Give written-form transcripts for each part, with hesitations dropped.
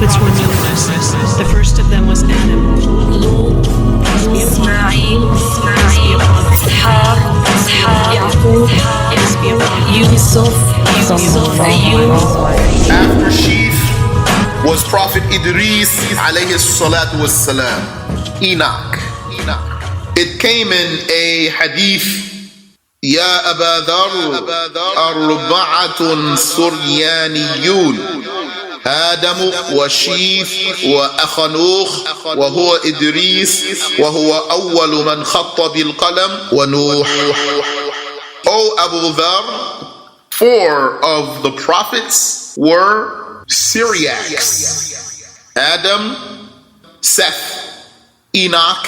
prophets were numerous. The first of them was Adam. After Sheaf was Prophet Idris alayhi salatu wassalam, Enoch. It came in a hadith, يا أبا ذر أربعة سريانيون آدم وشيف وأخنوخ وهو إدريس وهو أول من خط بالقلم ونوح. O Abu Dhar, 4 of the prophets were Syriacs: Adam, Seth, Enoch,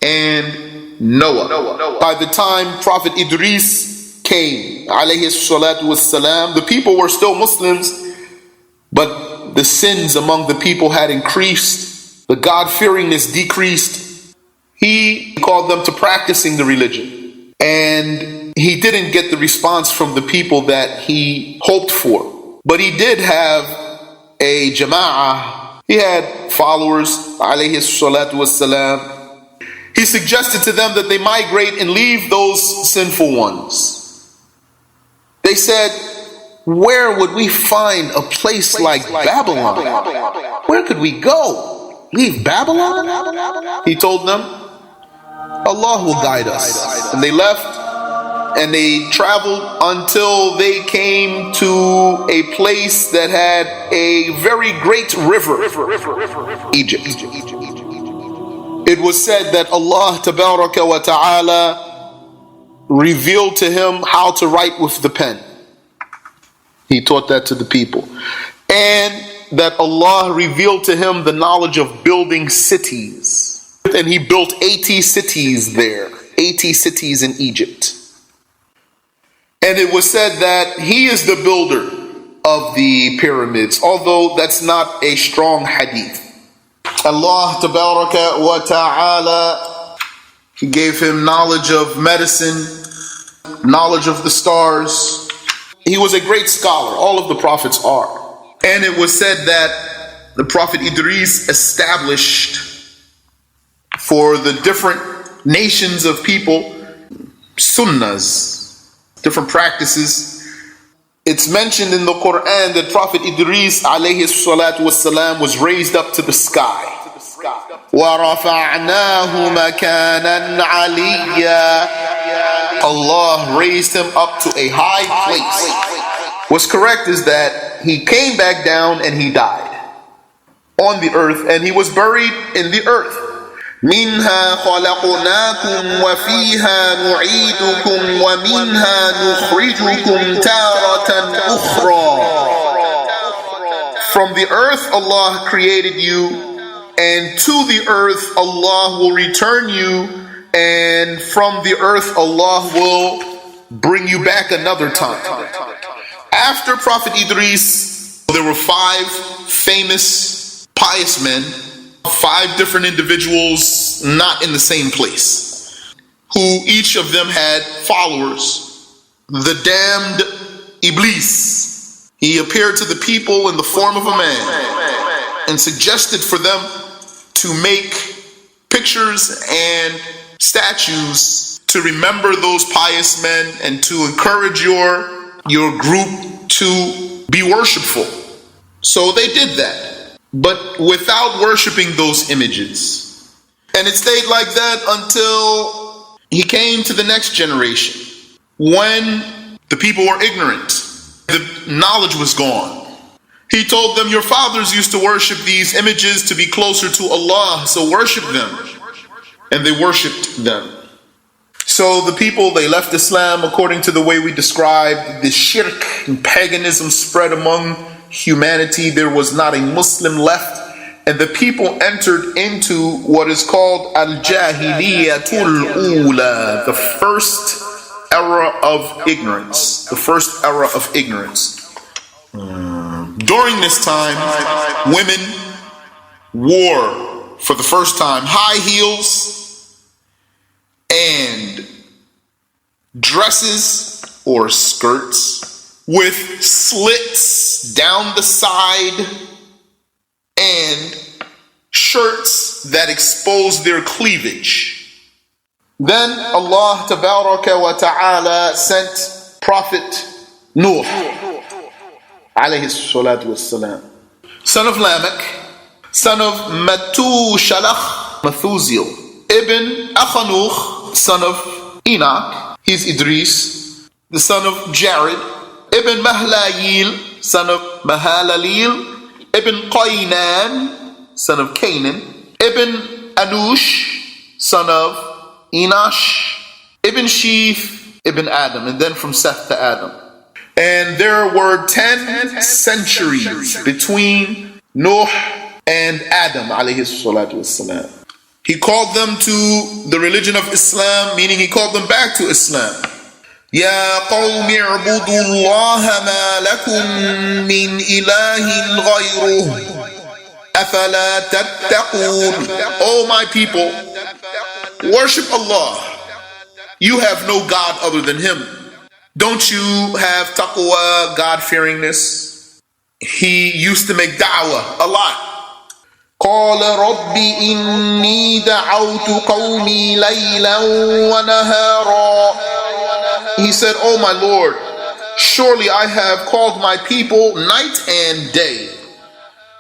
and Noah. By the time Prophet Idris came, alayhi salatu wassalam, the people were still Muslims, but the sins among the people had increased, the God-fearingness decreased. He called them to practicing the religion, and he didn't get the response from the people that he hoped for. But he did have a jama'ah. He had followers, alayhi salatu wassalam. He suggested to them that they migrate and leave those sinful ones. They said, where would we find a place like Babylon? Where could we go? Leave Babylon? He told them, Allah will guide us. And they left and they traveled until they came to a place that had a very great river, Egypt. It was said that Allah Tabaraka wa Ta'ala revealed to him how to write with the pen. He taught that to the people. And that Allah revealed to him the knowledge of building cities. And he built 80 cities there, 80 cities in Egypt. And it was said that he is the builder of the pyramids, although that's not a strong hadith. Allah Tabaraka wa Ta'ala, He gave him knowledge of medicine, knowledge of the stars. He was a great scholar. All of the prophets are. And it was said that the Prophet Idris established for the different nations of people sunnahs, different practices. It's mentioned in the Quran that Prophet Idris alayhi salatu wassalam was raised up to the sky. وَرَفَعْنَاهُ مَكَانًا عَلِيًّا. Allah raised him up to a high place. What's correct is that he came back down and he died on the earth, and he was buried in the earth. مِنْهَا خَلَقْنَاكُمْ وَفِيهَا نُعِيدُكُمْ وَمِنْهَا نُخْرِجُكُمْ تَارَةً أُخْرَى. From the earth Allah created you, and to the earth Allah will return you, and from the earth Allah will bring you back another time. After Prophet Idris, there were 5 famous pious men, 5 different individuals not in the same place, who each of them had followers. The damned Iblis, he appeared to the people in the form of a man and suggested for them to make pictures and statues to remember those pious men and to encourage your group to be worshipful. So they did that, but without worshiping those images. And it stayed like that until he came to the next generation, when the people were ignorant. The knowledge was gone. He told them, your fathers used to worship these images to be closer to Allah, so worship them. And they worshipped them. So the people, they left Islam according to the way we described. The shirk and paganism spread among humanity. There was not a Muslim left. And the people entered into what is called al-jahiliyatul ula, the first era of ignorance. The first era of ignorance. During this time, women wore, for the first time, high heels and dresses or skirts with slits down the side and shirts that expose their cleavage. Then Allah Tabaraka wa Ta'ala sent Prophet Nuh alayhi salatu wassalam, son of Lamech, son of Methuselah, Ibn Akhanuch, son of Enoch, he's Idris, the son of Jared, Ibn Mahlayil, son of Mahalaleel, Ibn Qaynan, son of Canaan, Ibn Anush, son of Enosh, Ibn Sheath, Ibn Adam, and then from Seth to Adam. And there were 10 centuries between Nuh and Adam alayhi salatu wassalam. He called them to the religion of Islam, meaning he called them back to Islam. يا قوم اعبدوا الله ما لكم من إله غيره أفلا تتقون. O my people, worship Allah. You have no God other than Him. Don't you have taqwa, God-fearingness? He used to make da'wah a lot. قال رب إني دعوت قومي ليلا ونهارا. He said, "Oh my Lord, surely I have called my people night and day.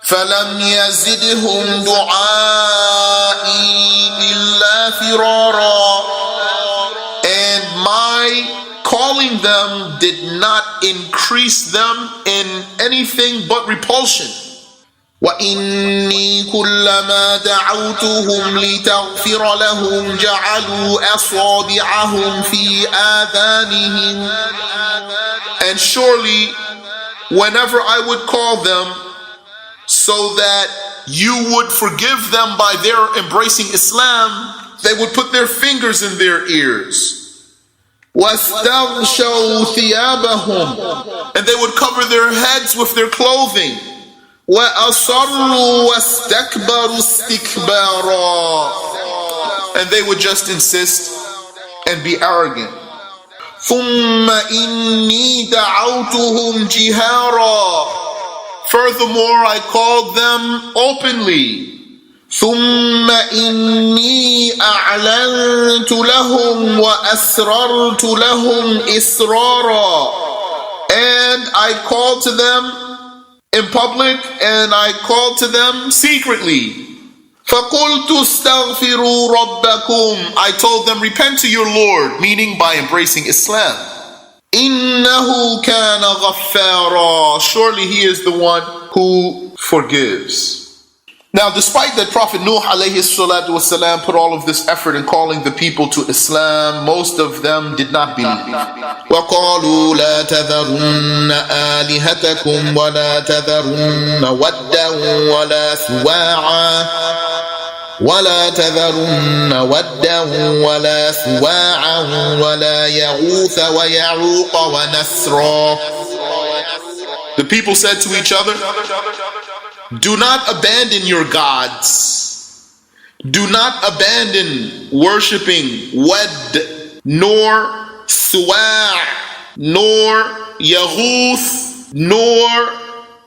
فَلَمْ يَزِدْهُمْ دُعَائِي إِلَّا فِرَارًا." And my calling them did not increase them in anything but repulsion. وَإِنِّي كُلَّمَا دَعَوْتُهُمْ لِتَغْفِرَ لَهُمْ جَعَلُوا أَصَابِعَهُمْ فِي آذَانِهِمْ. And surely, whenever I would call them so that you would forgive them by their embracing Islam, they would put their fingers in their ears. وَاسْتَغْشَوْا ثِيَابَهُمْ. And they would cover their heads with their clothing. وَأَصَرُّوا وَاسْتَكْبَرُوا اسْتِكْبَارًا. And they would just insist and be arrogant. ثُمَّ إِنِّي دَعَوْتُهُمْ جِهَارًا. Furthermore, I called them openly. ثُمَّ إِنِّي أَعْلَنْتُ لَهُمْ وَأَسْرَرْتُ لَهُمْ إِسْرَارًا. And I called to them in public, and I called to them secretly. فَقُلْتُ اسْتَغْفِرُوا رَبَّكُمْ. I told them, repent to your Lord, meaning by embracing Islam. إِنَّهُ كَانَ غَفَّارًا. Surely He is the one who forgives. Now, despite that Prophet Nuh alayhi salatu wasalam put all of this effort in calling the people to Islam, most of them did not believe. وَقَالُوا لَا تَذَرُنَّ آلِهَتَكُمْ وَلَا تَذَرُنَّ وَدًّا وَلَا سُوَاعًا وَلَا تَذَرُنَّ وَدًّا وَلَا سُوَاعًا وَلَا يَغُوثَ وَيَعُوقَ وَنَسْرًا. The people said to each other, do not abandon your gods. Do not abandon worshipping Wad, nor Suwa', nor Yaghuth, nor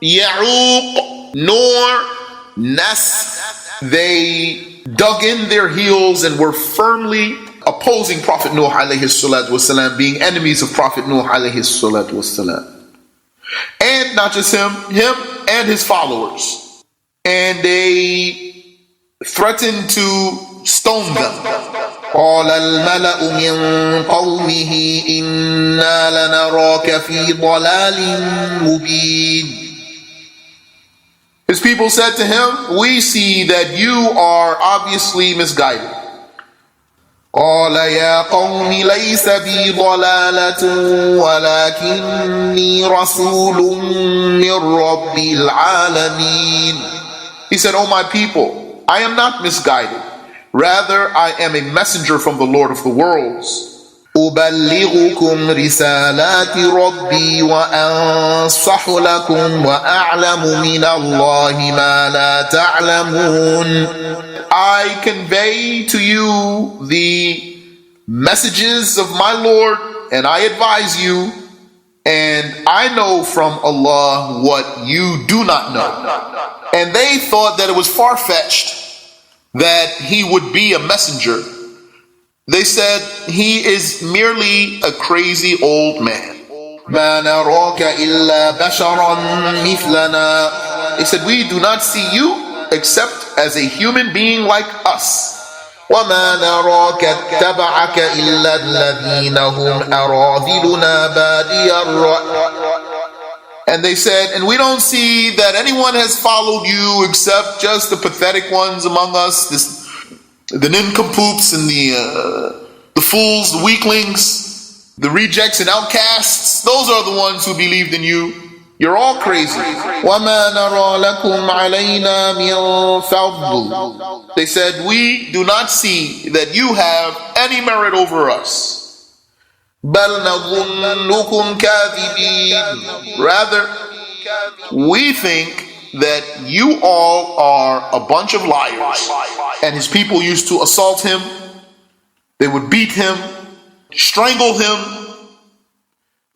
Ya'uq, nor Nas. They dug in their heels and were firmly opposing Prophet Nuh alayhi salatu wasalam, being enemies of Prophet Nuh alayhi salatu wasalam. And not just him and his followers. And they threatened to stone them. قال الملأ من قومه إنا لنراك في ضلال مبين. His people said to him, we see that you are obviously misguided. قال يا قوم ليس بي ضلالة ولكني رسول من رب العالمين. He said, O my people, I am not misguided. Rather, I am a messenger from the Lord of the worlds. أبلغكم رسالات ربي وأنصح لكم وأعلم من الله ما لا تعلمون. I convey to you the messages of my Lord, and I advise you, and I know from Allah what you do not know. And they thought that it was far-fetched that he would be a messenger. They said, he is merely a crazy old man. مَا نَرَاكَ إِلَّا بَشَرًا مِثْلَنَا. They said, we do not see you except as a human being like us. وَمَا نَرَاكَ اتَّبَعَكَ إِلَّا الَّذِينَ هُمْ أَرَاذِلُنَا بَادِيَ الرَّأْيِ. And they said, and we don't see that anyone has followed you except just the pathetic ones among us, the nincompoops and the fools, the weaklings, the rejects and outcasts. Those are the ones who believed in you. You're all crazy. وَمَا نَرَى لَكُمْ عَلَيْنَا مِنْ فَضْلٍ. They said, we do not see that you have any merit over us. بَلْ نَظُنُّكُمْ كَاذِبِينَ. Rather, we think that you all are a bunch of liars. And his people used to assault him. They would beat him, strangle him.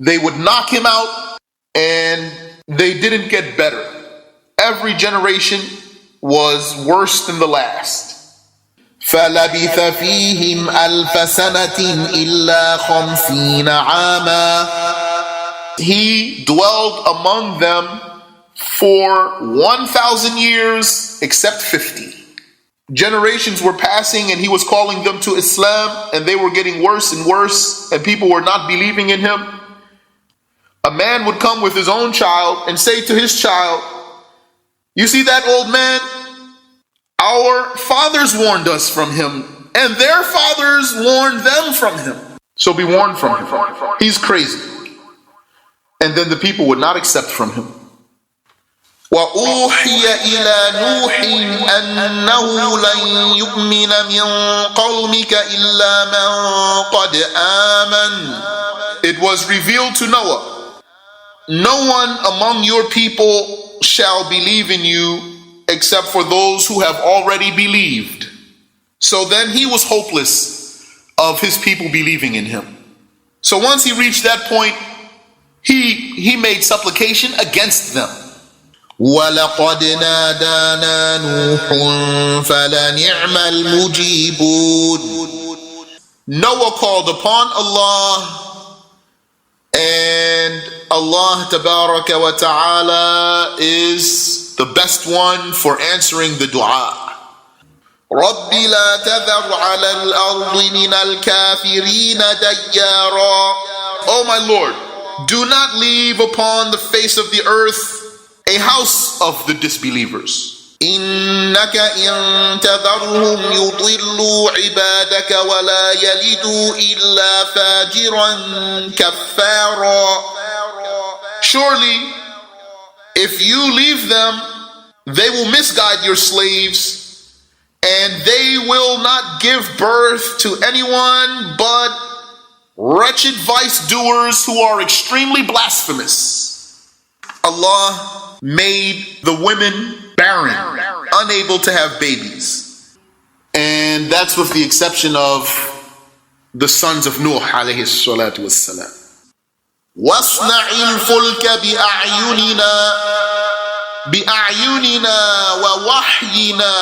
They would knock him out, and they didn't get better. Every generation was worse than the last. فَلَبِثَ فِيهِمْ أَلْفَ سَنَةٍ إِلَّا خَمْسِينَ عَامًا. He dwelled among them for 1,000 years except 50. Generations were passing and he was calling them to Islam, and they were getting worse and worse, and people were not believing in him. A man would come with his own child and say to his child, you see that old man? Our fathers warned us from him, and their fathers warned them from him. So be warned from him. He's crazy. And then the people would not accept from him. وَأُوحِيَ إِلَى نُوحٍ أَنَّهُ لَن يُؤْمِنَ مِنْ قَوْمِكَ إِلَّا مَنْ قَدْ آمَنَ. It was revealed to Noah, no one among your people shall believe in you except for those who have already believed. So then he was hopeless of his people believing in him. So once he reached that point, he made supplication against them. وَلَقَدْ نَادَانَا نُوحٌ فَلَنِعْمَ الْمُجِيبُونَ. Noah called upon Allah, and Allah Tabaraka wa Ta'ala is the best one for answering the dua. رَبِّ لَا تَذَرْ عَلَى الْأَرْضِ مِنَ الْكَافِرِينَ دَيَّارًا. Oh my Lord, do not leave upon the face of the earth a house of the disbelievers. إِنَّكَ إِن تَذَرْهُمْ يُضِلُّوا عِبَادَكَ وَلَا يَلِدُوا إِلَّا فَاجِرًا كَفَّارًا. Surely, if you leave them, they will misguide your slaves, and they will not give birth to anyone but wretched vice doers who are extremely blasphemous. Allah made the women barren, unable to have babies. And that's with the exception of the sons of Nuh alayhi salatu wassalam. وَاصْنَعِ الْفُلْكَ بِأَعْيُنِنَا وَوَحْيِنَا.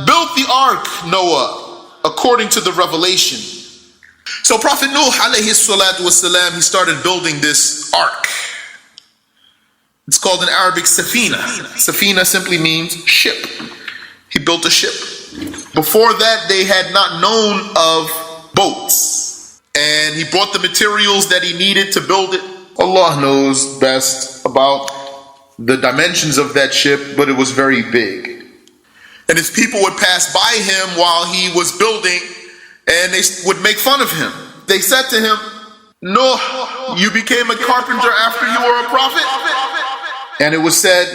Built the ark, Noah, according to the revelation. So Prophet Nuh alayhi salatu wassalam, he started building this ark. It's called in Arabic Safina. Safina simply means ship. He built a ship. Before that, they had not known of boats. And he brought the materials that he needed to build it. Allah knows best about the dimensions of that ship, but it was very big. And his people would pass by him while he was building, and they would make fun of him. They said to him, "No, you became a carpenter after you were a prophet?" And it was said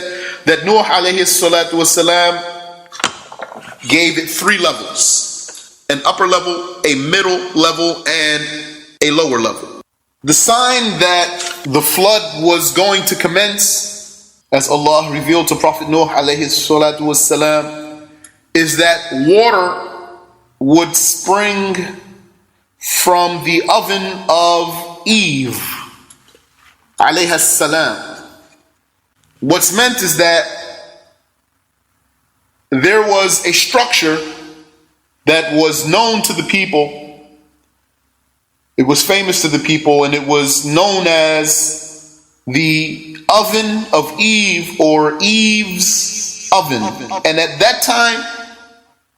that Nuh alayhi salatu wasalam gave it 3 levels. An upper level, a middle level, and a lower level. The sign that the flood was going to commence, as Allah revealed to Prophet Nuh alayhi salatu wasalam, is that water would spring from the oven of Eve alayha salam. What's meant is that there was a structure that was known to the people. It was famous to the people, and it was known as the oven of Eve, or Eve's oven. And at that time,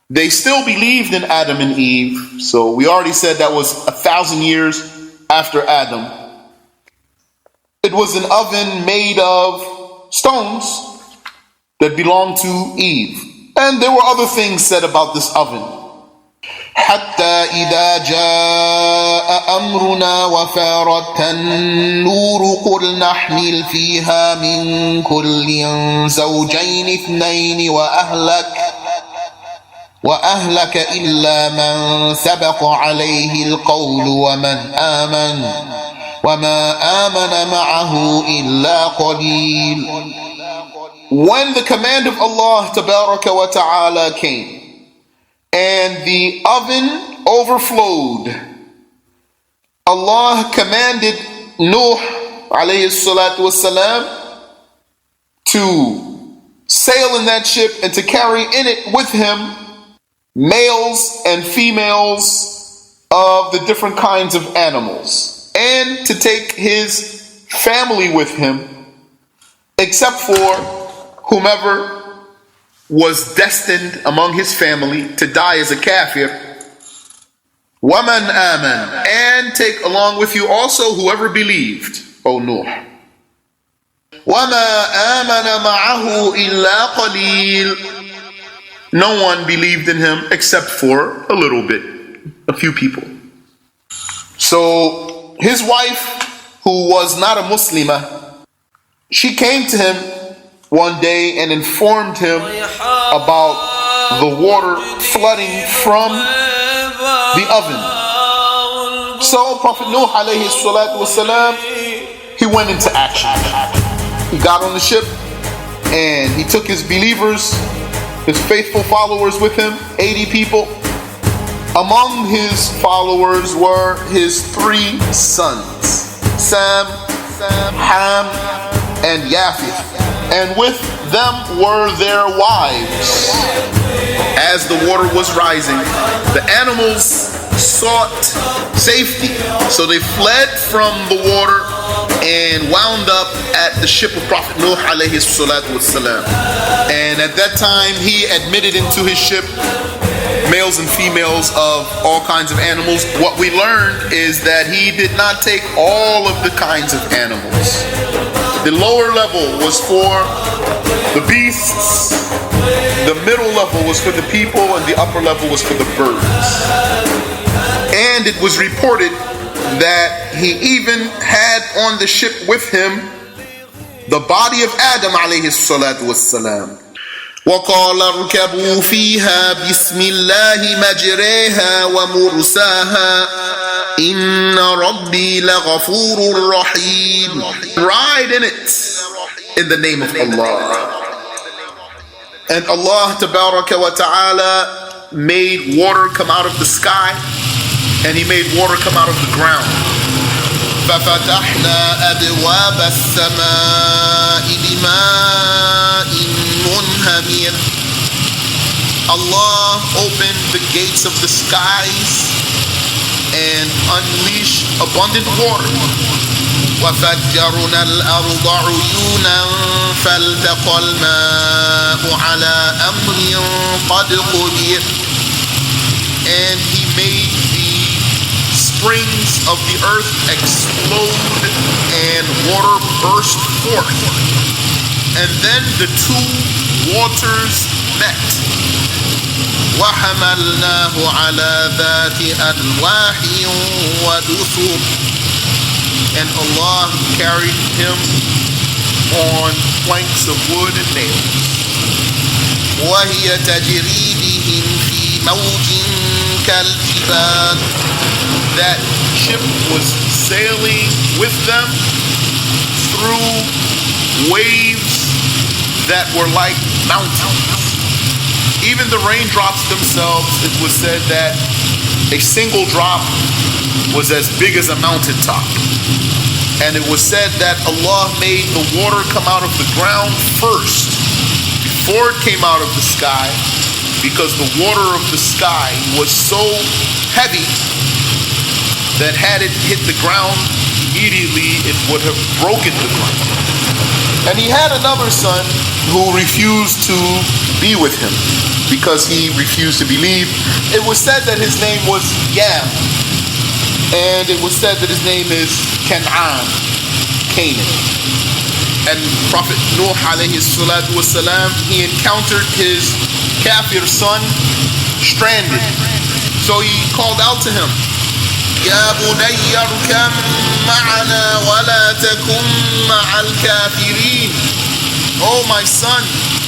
they still believed in Adam and Eve. So we already said that was 1,000 years after Adam. It was an oven made of stones that belonged to Eve. And there were other things said about this oven. حتى إذا جاء أمرنا وفارت النور قل نحمل فيها من كل زوجين اثنين وأهلك إلا من سبق عليه القول وما آمن معه إلا قليل. When the command of Allah Tabaraka wa Ta'ala came, and the oven overflowed, Allah commanded Nuh alayhi salatu wassalam to sail in that ship and to carry in it with him males and females of the different kinds of animals, and to take his family with him, except for whomever was destined among his family to die as a kafir. وَمَنْ آمَنَ, and take along with you also whoever believed, O Nuh. وَمَا آمَنَ مَعَهُ إِلَّا قَلِيلٌ, no one believed in him except for a little bit, a few people. So his wife, who was not a Muslimah, she came to him one day and informed him about the water flooding from the oven. So Prophet Nuh alayhi salatu wasalam, he went into action. He got on the ship and he took his believers, his faithful followers with him, 80 people. Among his followers were his 3 sons, Sam, Ham, and Yafith. And with them were their wives. As the water was rising, the animals sought safety, so they fled from the water and wound up at the ship of Prophet Nuh alayhi salatu wassalam. And at that time, he admitted into his ship males and females of all kinds of animals. What we learned is that he did not take all of the kinds of animals. The lower level was for the beasts, the middle level was for the people, and the upper level was for the birds. And it was reported that he even had on the ship with him the body of Adam alayhi salatu wassalam. وقال اركبوا فيها بسم الله مجريها ومرساها إن ربي لغفور رحيم. Ride in it in the name of Allah. And Allah Tabaraka wa Ta'ala made water come out of the sky, and He made water come out of the ground. ففتحنا أبواب السماء بماء منهمر. Allah opened the gates of the skies and unleashed abundant water. وفجرنا الأرض عيونا فالتقى الماء على أمر قد قدر. And He made the springs of the earth explode and water burst forth. And then the 2 waters met. وحملناه على ذات ألواح ودسر. And Allah carried him on planks of wood and nails. وهي تجري بهم في موج كالجبال. That ship was sailing with them through waves that were like mountains. Even the raindrops themselves, it was said that a single drop was as big as a mountaintop. And it was said that Allah made the water come out of the ground first, before it came out of the sky, because the water of the sky was so heavy that had it hit the ground, immediately it would have broken the ground. And he had another son who refused to be with him because he refused to believe. It was said that his name was Yam, and it was said that his name is Canaan. And Prophet Nuh alayhi salatu wasalam, he encountered his kafir son stranded. So he called out to him, Ya bunayya arkam ma'ana wa la takum ma'al kafirin. Oh my son,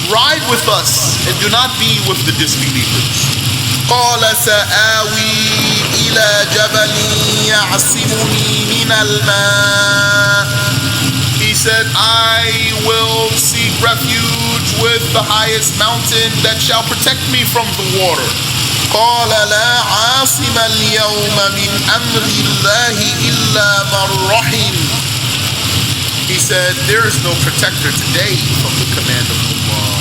ride with us and do not be with the disbelievers. قال سآوي إلى جبل يعصمني من الماء. He said, I will seek refuge with the highest mountain that shall protect me from the water. قال لا عاصم اليوم من أمر الله إلا من رحم. He said, there is no protector today from the command of Allah.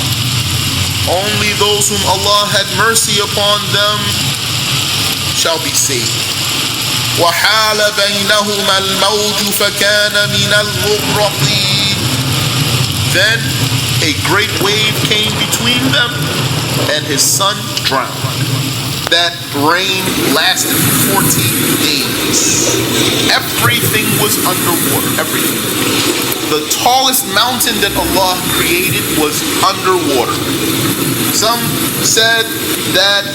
Only those whom Allah had mercy upon them shall be saved. وحال بينهما الموج فكان من المغرقين. Then a great wave came between them and his son drowned. That rain lasted 14 days. Everything was underwater, everything. The tallest mountain that Allah created was underwater. Some said that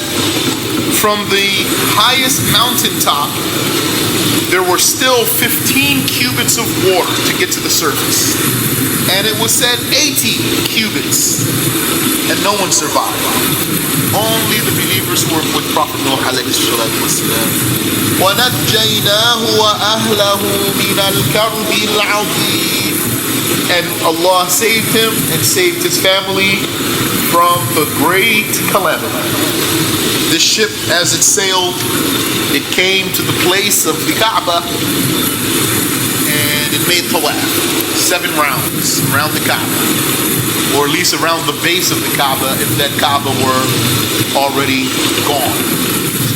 from the highest mountaintop, there were still 15 cubits of water to get to the surface. And it was said 80 cubits, and no one survived. Only the believers who were with Prophet Nuh alayhi salatu wasalam. وَنَجَّيْنَاهُ وَأَهْلَهُ مِنَ الْكَرْبِ الْعَظِيمِ. And Allah saved him and saved his family from the great calamity. The ship, as it sailed, it came to the place of the Kaaba, and it made tawaf, 7 rounds around the Kaaba, or at least around the base of the Kaaba, if that Kaaba were already gone.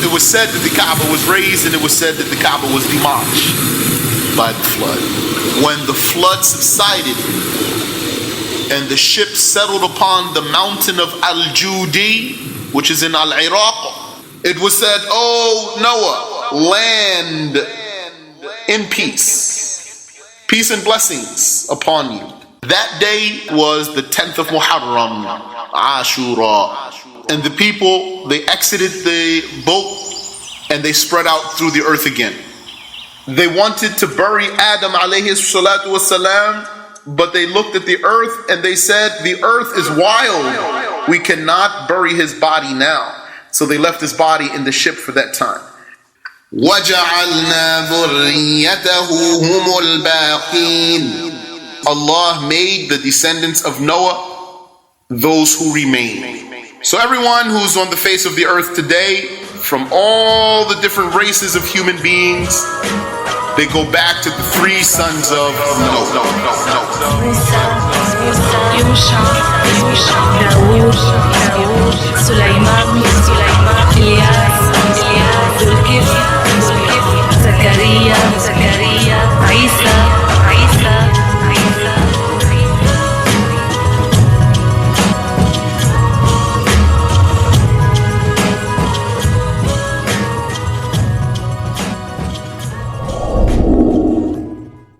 It was said that the Kaaba was raised, and it was said that the Kaaba was demolished by the flood. When the flood subsided and the ship settled upon the mountain of Al-Judi, which is in Al-Iraq, it was said, "Oh Noah, land in peace. Peace and blessings upon you." That day was the 10th of Muharram, Ashura. And the people, they exited the boat and they spread out through the earth again. They wanted to bury Adam alayhi salatu wasalam, but they looked at the earth and they said, the earth is wild. We cannot bury his body now. So they left his body in the ship for that time. وَجَعَلْنَا ذُرِّيَّتَهُ هُمُ الْبَاقِينَ. Allah made the descendants of Noah those who remain. So everyone who's on the face of the earth today, from all the different races of human beings, they go back to the 3 sons of Noah.